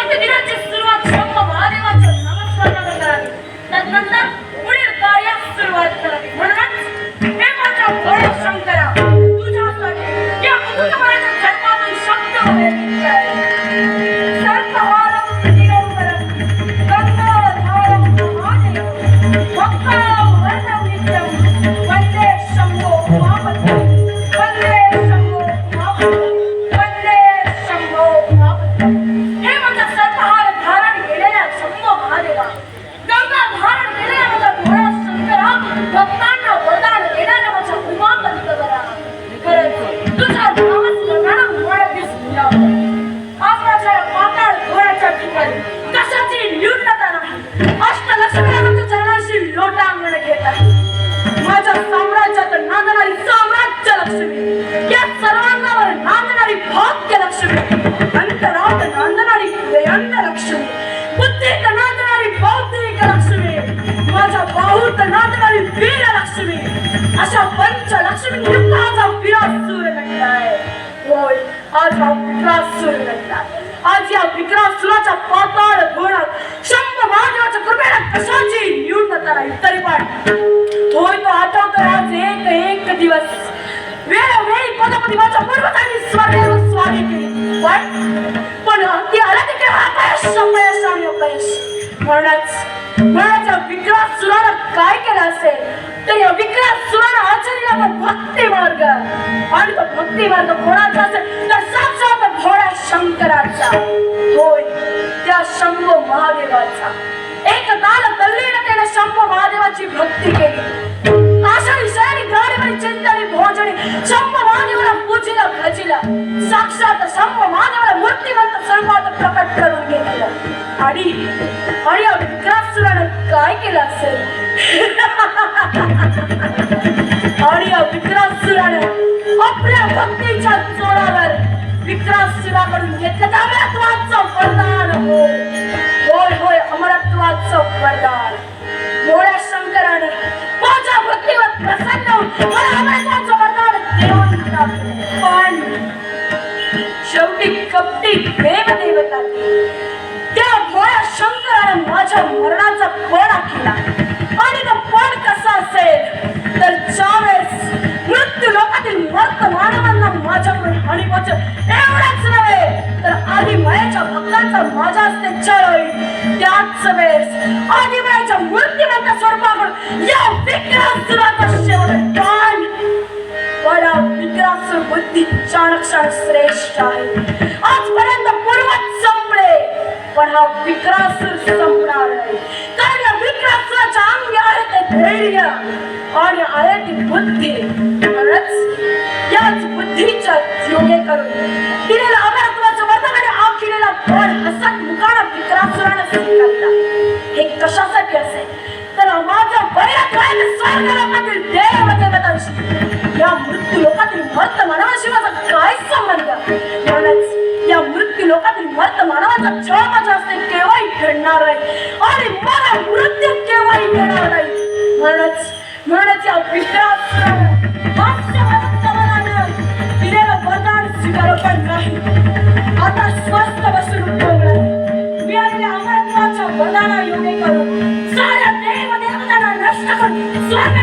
प्रतिदिनाची सुरुवात शंभ महादेवाच्या नामस्मरणाने करावी. तदनंतर पुढील कार्यास सुरुवात करावी. म्हणूनच हे माझ्या भोळ्या शंकरा, तुझ्यासाठी या कुटुंबाच्या जन्मातून शब्द बाहेर निघताय. सर्पहारं प्रतिगरुडं, गंगाधारं महादेव, वक्रं वरदं नित्यं, वन्दे शम्भो उमापतिं, वन्दे शम्भो उमापतिं, वन्दे शम्भो उमापतिं. हे माझा सर्पहार धारण केलेल्या शंभो महादेवा, गंगा धारण केलेल्या माझ्या भोळ्या शंकरा, भक्तांना वरदान देणाऱ्या माझ्या उमापती गगरा, खरंच तुझ्या नामस्मरणानं मला दिसून यावं. आज माझ्या पाताळ घोड्याच्या ठिकाणी कशाची न्यूनता नाही. अष्टलक्ष्मीला तुझ्या चरणाशी लोटांगण घेत आहे. माझ्या साम्राज्यात नांदणारी साम्राज्य लक्ष्मी, या सर्वांगावर नांदणारी भाग्य लक्ष्मी, अंतरात नांदणारी प्रेयंद लक्ष्मी, बुद्धीत नांदणारी बौद्धिक लक्ष्मी, माझ्या बाहूत नांदणारी वीर लक्ष्मी, अशा पंच लक्ष्मी माझा विरासूर घडलाय. होय, आज हा विक्रासूर घडलाय. आज या विक्रासुराच्या पाताळ घोडात शंभ महादेवाच्या कृपेने कशाची न्यूनता नाही. तरी पण होय, तो आठवतोय आज एक दिवस वेळोवेळी पदपदी माझ्या पूर्वजांनी स्वर्गावर स्वारी केली. पण ती आला ते केवळ अपयश आणि अपयश. म्हणूनच या विक्रासुरानं काय केलं असेल तर या विक्रासुरानं आचरला तो भक्ती मार्ग, आणि तो भक्ती मार्ग कोणाचा असेल तर साक्षात भोळ्या शंकराचा. होय, त्या शंभो महादेवाचा. एक काल तल्लीनतेने शंभो महादेवाची भक्ती केली. आषाढी शयनी गाडीवरी चिंतनी भोजनी शंभो महादेवाला पूजिला भजिला. साक्षात शंभो महादेवाला मूर्तिमंत स्वरूपात प्रकट करून घेतलं. आणि या विक्रासुरानं काय केलं असेल आणि या विक्रासुरानं आपल्या भक्तीच्या जोरावर विक्रासुराकडून घेतलं अमरत्वाचं वरदान. होय होय, अमरत्वाचं वरदान. भोळ्या शंकराने माझ्या भक्तीवर प्रसन्न होऊन मला अमरत्वाचं वरदान देऊन टाकलं. पण शेवटी कपटी देवदेवता त्या भोळ्या शंकराने माझ्या मरणाचा कोडा केला. आणि तो कोड कसा असेल तर ज्यावेळेस मृत्यू लोकातील मर्त मानवांना माझ्याकडून हानी पोहोचेल एवढंच नव्हे तर आदिमायेच्या भक्तांचा माझ्या हस्ते छळ होईल. त्याच वेळेस आदिमायेच्या मूर्तिमंत स्वरूपाकडून या विक्रासुराचा शेवट कान. पण हा विक्रासुर बुद्धी चाणक्य श्रेष्ठ आहे. आजपर्यंत पूर्वज संपले, पण हा विक्रासुर संपणार नाही. कारण या विक्रासुराच्या अंगी आहे ते धैर्य आणि आहे ती बुद्धी. म्हणूनच याच बुद्धीच्या योगे करून दिलेला अमरत्वाचं वरदान आणि आखिलेला बळ हसत मुखानं विक्रासुरानं स्वीकारला. हे कशासाठी असेल तर माझा बैरक आहे स्वर्ग लोकातील देवदेवतांशी. या मृत्यू लोकातील मर्त मानवाशी माझा काय संबंध. म्हणूनच या मृत्यू लोकातील मर्त मानवाचा छळ माझ्या हस्ते केव्हाही घडणार नाही आणि मला मृत्यू केव्हाही येणार नाही. म्हणूनच या विक्रासुरानं हास्यवंत मनानं दिलेलं वरदान स्वीकारलं पण नाही. आता स्वस्थ बसून उठवलं मी आलेल्या अमरत्वाच्या वरदाना योगे करून साऱ्या देवदेवतांना नष्ट करून स्वर्ग